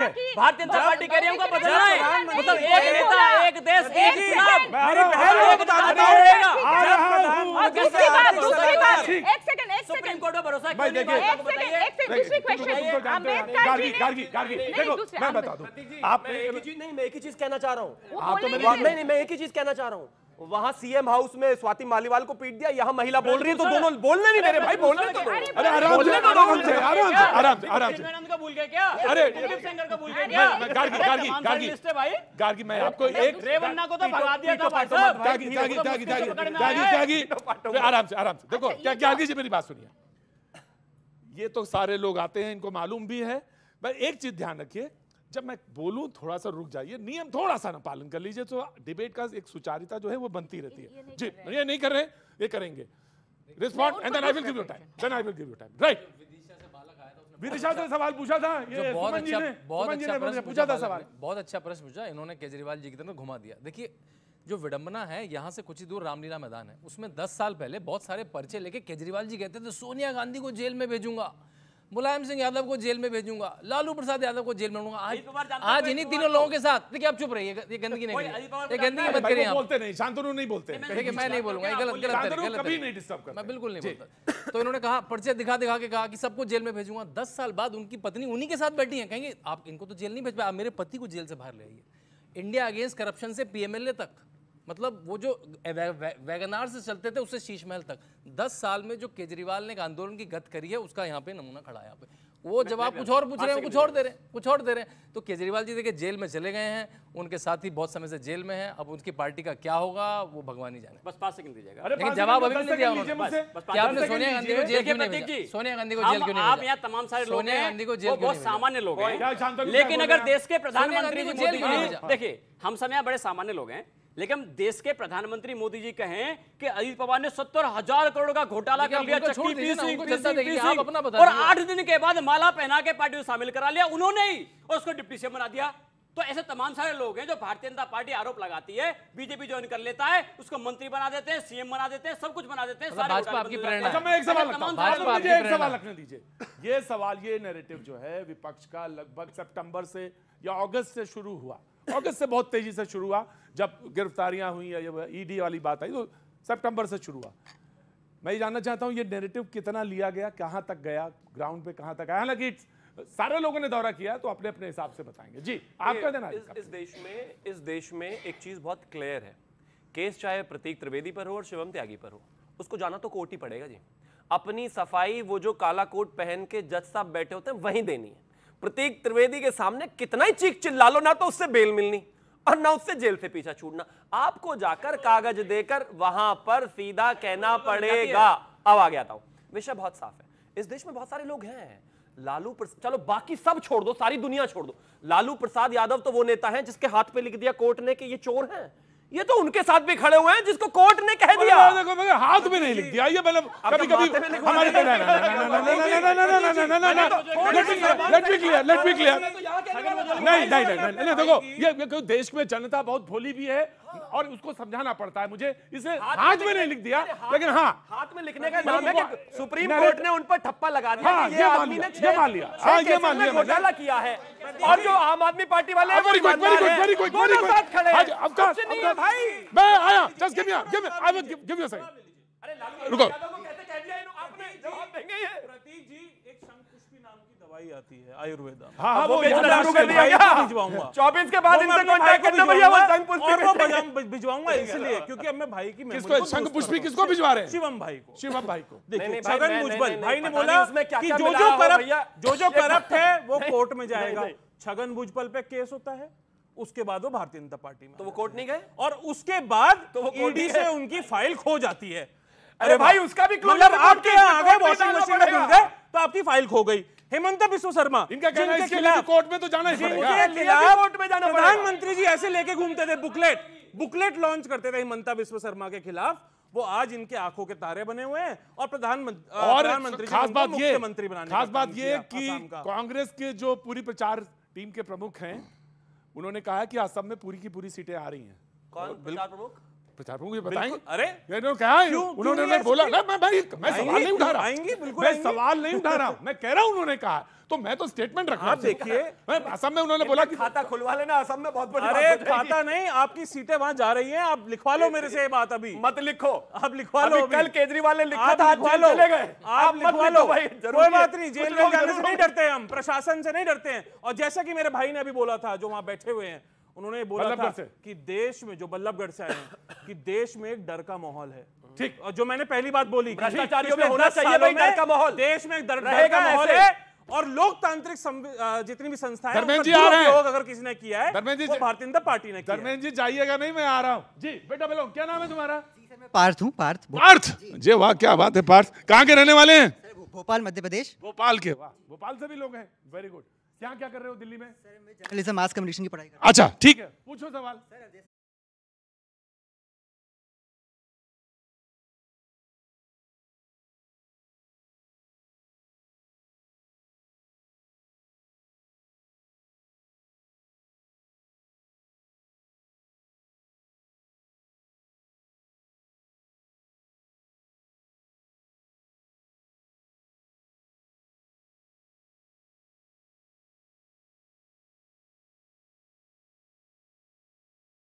Bharatiya Janata party कह रही है उनको बदलना है, मतलब एक नेता एक देश एक चुनाव, सुप्रीम कोर्ट में भरोसा क्यों नहीं? दूसरी क्वेश्चन मैं बता दूं, आप मैं एक ही चीज कहना चाह रहा हूँ, आप तो नहीं, मैं एक ही चीज कहना चाह रहा हूँ, वहां सीएम हाउस में स्वाति मालीवाल को पीट दिया, यहाँ महिला बोल रही है तो दोनों बोलने नहीं दे रहे भाई, बोलने तो दो। अरे आराम से का भूल गए क्या? अरे सेंगर का भूल गए क्या? गार्गी मैं आपको एक रेवन्ना को तो भगा दिया था भाई साहब। आराम से देखो, क्या गार्गी जी मेरी बात सुनिए, ये तो सारे लोग आते हैं, इनको मालूम भी है, पर एक चीज ध्यान रखिए, जब मैं बोलूं थोड़ा सा रुक जाइए, नियम थोड़ा सा ना पालन कर लीजिए तो डिबेट का एक सुचारिता जो है वो बनती रहती है। जी ये नहीं कर रहे, ये करेंगे, respond and then I will give you time, right. Vidisha से सवाल पूछा था, ये सुमन जी ने पूछा था सवाल, बहुत अच्छा प्रश्न पूछा, इन्होंने केजरीवाल जी की तरफ घुमा दिया। देखिए जो विडंबना है, यहाँ से कुछ ही दूर रामलीला मैदान है, उसमें 10 साल पहले बहुत सारे पर्चे लेके केजरीवाल जी कहते थे सोनिया गांधी को जेल में भेजूंगा, मुलायम सिंह यादव को जेल में भेजूंगा, लालू प्रसाद यादव को जेल में भेजूंगा। आज इन्हीं तीनों लोगों के साथ, देखिए आप चुप रहिए, ये गंदगी नहीं, ये गंदगी मत करिए, बोलते नहीं, शांतनु नहीं बोलते, देखिए मैं नहीं बोलूंगा, गलत कभी नहीं डिस्टर्ब करता, मैं बिल्कुल नहीं बोलता। तो इन्होंने कहा, पर्चे दिखा दिखा के कहा कि सबको जेल में भेजूंगा। 10 साल बाद उनकी पत्नी उन्हीं के साथ बैठी है, कहेंगे आप इनको तो जेल नहीं भेज पाए, आप मेरे पति को जेल से बाहर ले आइए। इंडिया अगेंस्ट करप्शन से पीएमएलए तक, मतलब वो जो वैगनार से चलते थे उससे शीश महल तक, 10 साल में जो केजरीवाल ने एक आंदोलन की गत करी है उसका यहाँ पे नमूना खड़ा है। यहाँ पे वो जवाब कुछ और पूछ रहे हैं, कुछ और दे रहे हैं। तो केजरीवाल जी देखिए जेल में चले गए हैं, उनके साथी बहुत समय से जेल में हैं, अब उनकी पार्टी का क्या होगा वो भगवान ही जाने। बस 5 सेकंड दीजिएगा, लेकिन जवाब अभी नहीं दिया उन्होंने। क्या आपने सोनिया गांधी को जेल क्यों नहीं भेजा? सोनिया गांधी को जेल क्यों नहीं भेजा? आप यहाँ तमाम सारे लोग हैं, सोनिया गांधी को जेल क्यों बहुत सामान्य लोग हैं, लेकिन अगर देश के प्रधानमंत्री मोदी जी, देखिए हम सब यहाँ बड़े सामान्य लोग हैं, लेकिन देश के प्रधानमंत्री मोदी जी कहें कि अजीत पवार ने 70,000 करोड़ का घोटाला कर लिया, चक्की पीसिंग, और 8 दिन के बाद माला पहना के पार्टी में शामिल करा लिया उन्होंने ही, और उसको डिप्टी सीएम बना दिया। तो ऐसे तमाम सारे लोग हैं जो भारतीय जनता पार्टी आरोप लगाती है, बीजेपी ज्वाइन कर लेता है, उसको मंत्री बना देते हैं, सीएम बना देते हैं, सब कुछ बना देते हैं। भाजपा आपकी प्रेरणा। अच्छा मैं एक सवाल रखने दीजिए, ये सवाल, ये नैरेटिव जो है विपक्ष का लगभग सितंबर से या अगस्त से शुरू हुआ, अगस्त से बहुत तेजी से शुरू हुआ, जब गिरफ्तारियां हुई या ईडी वाली बात आई तो सितंबर से शुरू हुआ। मैं ये जानना चाहता हूं ये नैरेटिव कितना लिया गया, कहां तक गया, ग्राउंड पे कहां तक आया? हालांकि सारे लोगों ने दौरा किया तो अपने अपने हिसाब से बताएंगे। जी आपका देना। इस देश में एक चीज बहुत क्लियर है, केस चाहे प्रतीक त्रिवेदी पर हो और शिवम त्यागी पर हो, उसको जाना तो कोर्ट ही पड़ेगा जी। अपनी सफाई वो जो काला कोट पहन के जज साहब बैठे होते हैं वहीं देनी है। प्रतीक त्रिवेदी के सामने कितना ही चीख चिल्ला लो, ना तो उससे बेल मिलनी और ना उससे जेल से पीछा छूटना, आपको जाकर कागज देकर वहां पर सीधा कहना पड़ेगा। अब आ गया था, विषय बहुत साफ है। इस देश में बहुत सारे लोग हैं, लालू प्रसाद, चलो बाकी सब छोड़ दो, सारी दुनिया छोड़ दो, लालू प्रसाद यादव तो वो नेता हैं जिसके हाथ पे लिख दिया कोर्ट ने कि ये चोर हैं, ये तो उनके साथ भी खड़े हुए हैं जिसको कोर्ट ने कह दिया। देखो हाथ में नहीं लिख दिया, ये मतलब कभी कभी हमारे लेट बी क्लियर नहीं देखो, ये देश में जनता बहुत भोली भी है और उसको समझाना पड़ता है मुझे, इसे हाथ में नहीं लिख दिया, लेकिन हाँ हाथ में लिखने का नाम है कि सुप्रीम कोर्ट ने उन पर ठप्पा लगा दिया, ये आदमी ने ये मान लिया घोटाला किया है, और जो आम आदमी पार्टी वाले वेरी गुड खड़े हैं। भाई मैं आया, just give me I will give you a second. अरे लालू रुको, यादव को कैसे कह दिया, आपने जवाब देंगे ये? प्रतीक जी, एक शंखपुष्पी नाम की दवाई आती है आयुर्वेदा, हाँ वो शुरू कर दिया क्या? 24 के बाद इनसे कांटेक्ट करना भैया, वो शंखपुष्पी भिजवाऊंगा इसलिए क्योंकि अब मैं भाई की किसको शंखपुष्पी किसको भिजवा रहे हैं? शिवम भाई को। शिवम भाई को देखिए छगन भुजबल भाई ने बोला कि जो करप्ट है वो कोर्ट में जाएगा। छगन भुजबल पे केस होता है, उसके बाद वो भारतीय जनता पार्टी में, तो वो कोर्ट नहीं गए, और उसके बाद तो ईडी से उनकी फाइल खो जाती है। अरे भाई उसका भी मतलब आपके यहाँ आ गए वॉशिंग मशीन में धुल गए तो आपकी फाइल खो गई। हेमंत बिस्व शर्मा, इनका कहना है इसके लिए कोर्ट में तो जाना ही पड़ेगा, कोर्ट में जाना पड़ेगा। प्रधानमंत्री जी ऐसे लेके घूमते थे, बुकलेट लॉन्च करते थे हेमंत बिस्व शर्मा के खिलाफ, वो आज इनके आंखों के तारे बने हुए हैं और प्रधानमंत्री खास बात ये कि कांग्रेस के जो पूरी प्रचार टीम के प्रमुख हैं उन्होंने कहा कि असम में पूरी की पूरी सीटें आ रही हैं। कौन प्रचार प्रमुख? प्रचार प्रमुख ये बताएंगे। अरे इन्होंने कहा है, उन्होंने बोला ना, मैं सवाल नहीं उठा रहा, आएंगे, बिल्कुल मैं आएंगे। सवाल नहीं उठा रहा हूं, मैं कह रहा हूं उन्होंने कहा, तो मैं तो स्टेटमेंट रख रहा हूं। आप देखिए, मैं असम में उन्होंने बोला कि खाता खुलवा लेना, असम में बहुत बड़ी बात अरे हो जाएगी। खाता नहीं, आपकी सीटें वहां जा रही हैं, आप लिखवा लो मेरे से ये बात अभी। मत लिखो, आप लिखवा लो अभी कल केजरीवाल ने लिखा आप था, आज लिखवा जेल लो, चले गए। आप मत लिखवा लिखो लो, भाई, जरूरी कोई है। बात नहीं, जेल कुछ में लोग जाने से जरूर नहीं होंगे। डरते हम, प्रशासन से नहीं डरते हैं। और जैसा कि मेरे भाई ने अभी बोला था, जो वहां बैठे हुए हैं, उन्होंने बोला था बल्लभगढ़ से। कि देश में, जो बल्लभगढ़ से आए हैं, कि देश में एक डर का माहौल है। ठीक। और जो मैंने पहली बात बोली कि भ्रष्टाचारियों में पिछले होना 10 चाहिए सालों भाई डर में का माहौल। देश में एक डर का रहेगा माहौल ऐसे। है। और लोकतांत्रिक जितनी भी संस्थाएं हैं, धर्मेंद्र उनका जी आ रहे हैं। दुरुपयोग अगर किसी ने किया है, धर्मेंद्र जी वो भारतीय जनता पार्टी ने किया है। धर्मेंद्र जी जाइएगा नहीं, मैं आ रहा हूँ जी। बेटा बोलो, क्या नाम है तुम्हारा? पार्थ हूँ, पार्थ पार्थ जी, वाह क्या बात है पार्थ। कहाँ के रहने वाले हैं? भोपाल मध्य प्रदेश। भोपाल के, वाह, भोपाल से भी लोग हैं, वेरी गुड। यहाँ क्या कर रहे हो दिल्ली में? जर्नलिज्म मास कम्युनिकेशन की पढ़ाई कर अच्छा ठीक है, पूछो सवाल।